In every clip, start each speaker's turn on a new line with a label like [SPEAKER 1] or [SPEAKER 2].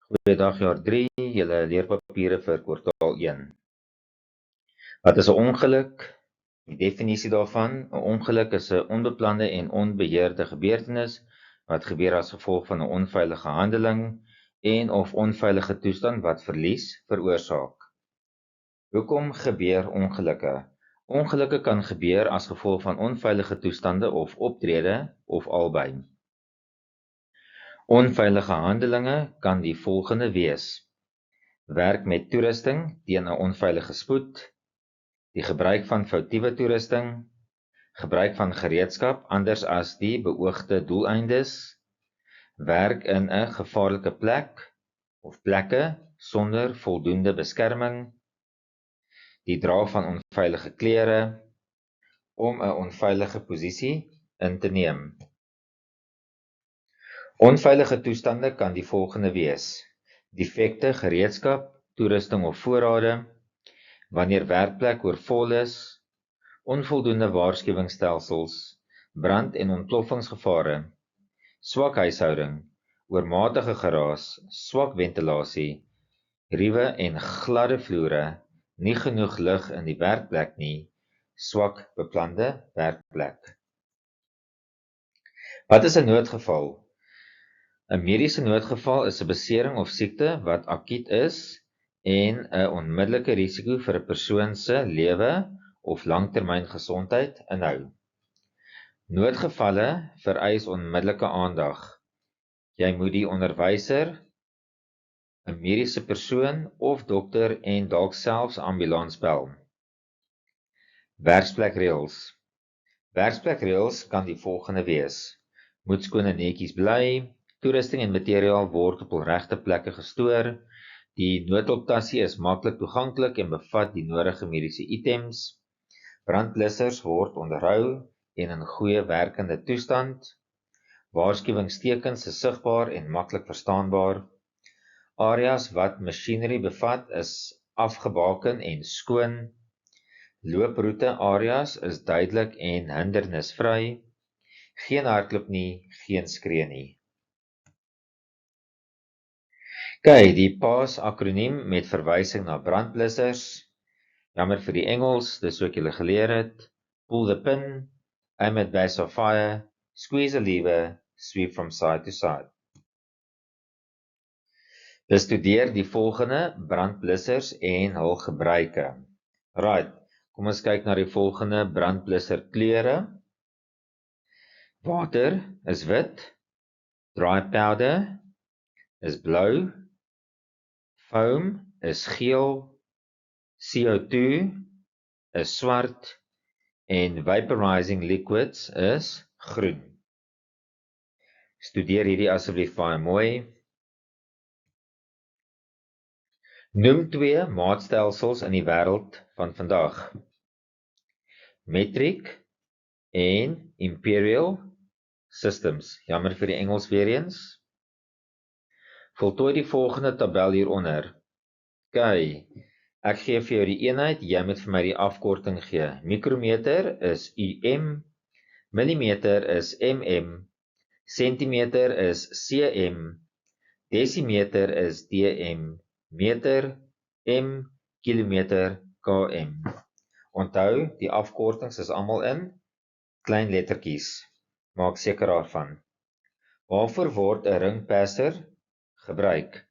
[SPEAKER 1] Goeiedag jaar 3, julle leerpapiere vir kwartaal 1. Wat is 'n ongeluk? Die definisie daarvan: 'n ongeluk is 'n onbeplande en onbeheerde gebeurtenis wat gebeur as gevolg van 'n onveilige handeling en of onveilige toestand wat verlies veroorsaak. Hoekom gebeur ongelukke? Ongelukke kan gebeur as gevolg van onveilige toestande of optrede of albei. Onveilige handelinge kan die volgende wees: werk met toerusting teen 'n onveilige spoed, die gebruik van foutiewe toerusting, gebruik van gereedskap anders as die beoogde doeleindes, werk in 'n gevaarlike plek of plekke sonder voldoende beskerming, die dra van onveilige klere, om 'n onveilige posisie in te neem. Onveilige toestande kan die volgende wees: defekte gereedskap, toerusting of voorrade, wanneer werkplek oorvol is, onvoldoende waarskuwingsstelsels, brand- en ontploffingsgevare, swak huishouding, oormatige geraas, swak ventilasie, ruwe en gladde vloere, nie genoeg lig in die werkplek nie, swak beplande werkplek. Wat is 'n noodgeval? 'n mediese noodgeval is 'n besering of siekte wat akuut is en 'n onmiddellike risiko vir 'n persoon se lewe of langtermyngesondheid inhou. Noodgevalle vereis onmiddellike aandag. Jy moet die onderwyser, 'n mediese persoon of dokter en dalk selfs ambulans bel. Werksplekreëls. Werksplekreëls kan die volgende wees: moet skoon en netjies bly, toerusting en materiaal word op hul regte plekke gestoor, die noodhulptassie is maklik toeganklik en bevat die nodige mediese items, brandblussers word onderhou en in goeie werkende toestand, waarskuwingstekens is sigbaar en maklik verstaanbaar, areas wat masjinerie bevat is afgebaken en skoon, looproete areas is duidelik en hindernisvry, geen hardloop nie, geen skree nie. Die PAS akroniem met verwysing na brandblussers. Jammer vir die Engels, dis ook julle geleer het. Pull the pin, aim at base of fire, squeeze a lever, sweep from side to side. Bestudeer die volgende brandblussers en hul gebruike. Right, kom ons kyk na die volgende brandblusser kleure. Water is wit, dry powder is blou, foam is geel, CO2 is swart en vaporizing liquids is groen. Studeer hierdie asseblief baie mooi. Noem 2 maatstelsels in die wêreld van vandag: metric en imperial systems. Jammer vir die Engels weer eens. Voltooi die volgende tabel hieronder. Ek gee vir jou die eenheid, jy moet vir my die afkorting gee. Mikrometer is UM, millimeter is MM, sentimeter is cm, desimeter is dm, meter m, kilometer km. Onthou, die afkortings is almal in klein lettertjies. Maak seker daarvan. Waarvoor word 'n ringperser gebruik?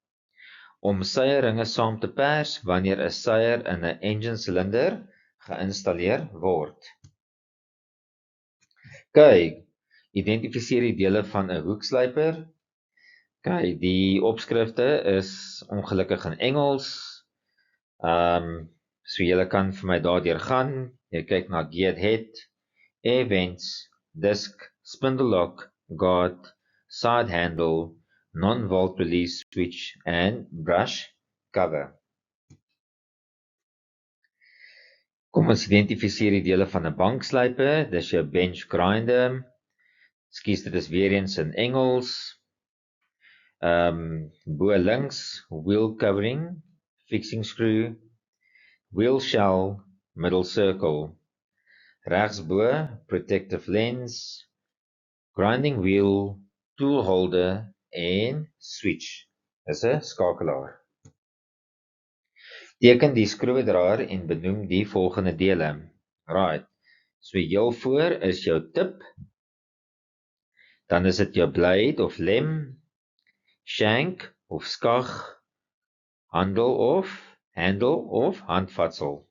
[SPEAKER 1] Om seierringe saam te pers wanneer 'n seier in 'n engine silinder geïnstalleer word. Identifiseer die dele van 'n hoekslyper. Die opskrifte is ongelukkig in Engels. So julle kan vir my daardeur gaan. Jy kyk na geared head, air vents, disc, spindle lock, guard, side handle, non-volt release switch and brush cover. Kom ons identifiseer die dele van 'n bankslyper. Dis jou bench grinder. Ekskuus, dit is weer eens in Engels. Bo links, wheel covering, fixing screw, wheel shell, middle circle. Regs bo, protective lens, grinding wheel, tool holder en switch. is 'n skakelaar. Teken die skroewedraer en benoem die volgende dele. Right. So heel voor is jou tip, dan is dit jou blade of lem, shank of skag, handle of handvatsel.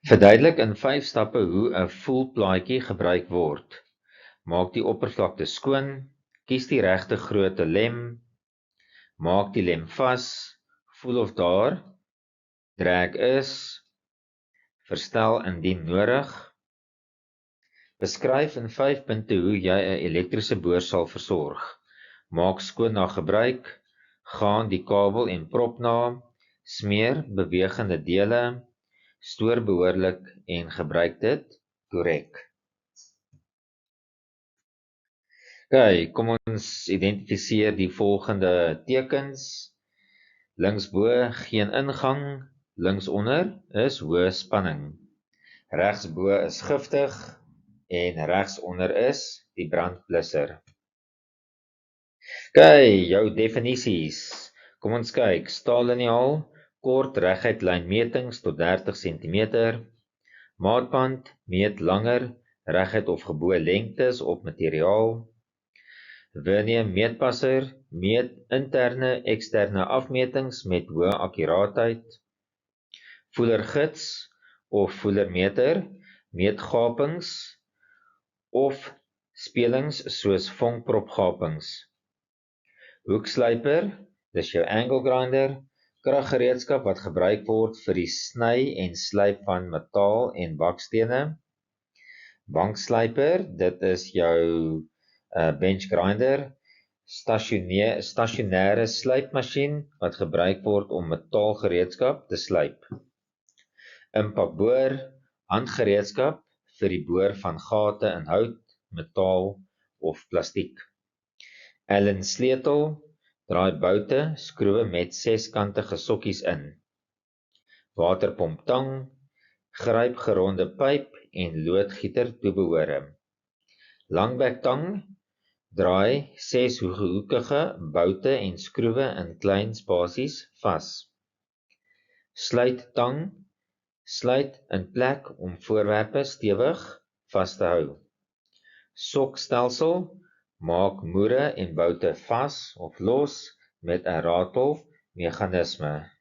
[SPEAKER 1] Verduidelik in 5 stappe hoe 'n voelplaatjie gebruik word. Maak die oppervlakte skoon, kies die regte grootte lem, maak die lem vas, voel of daar drag is, verstel indien nodig. Beskryf in 5 punte hoe jy 'n elektriese boor sal versorg. Maak skoon na gebruik, gaan die kabel en prop na, smeer bewegende dele, stoor behoorlik en gebruik dit korrek. OK, kom ons identifiseer die volgende tekens. Linksbo geen ingang, linksonder is hoë spanning. Regsbo is giftig en regsonder is die brandblusser. OK, jou definisies. Kom ons kyk. Staalliniaal, kort reguit lynmetings tot 30 cm. Maatband, meet langer, reguit of geboë lengtes op materiaal. Vernier meetpasser, meet interne, eksterne afmetings met hoë akkuraatheid. Voelergids of voelermeter, meet gapings of spelings soos vonkpropgapings. Hoekslyper, dis jou angle grinder, kraggereedskap wat gebruik word vir die sny en slyp van metaal en bakstene. Bankslyper, dit is jou bench grinder, stasionêre slypmasjien wat gebruik word om metaalgereedskap te slyp. Impakboor, handgereedskap vir die boor van gate in hout, metaal of plastiek. Allen sleutel, draai boute, skroewe met 6-kantige sokkies in. Waterpomp tang, gryp geronde pyp en loodgieter toebehore. Langbek tang, draai 6 hoekige boute en skroewe in klein spasies vas. Sluit tang, sluit in plek om voorwerpe stewig vas te hou. Sokstelsel, maak moere en boute vas of los met 'n ratel meganisme.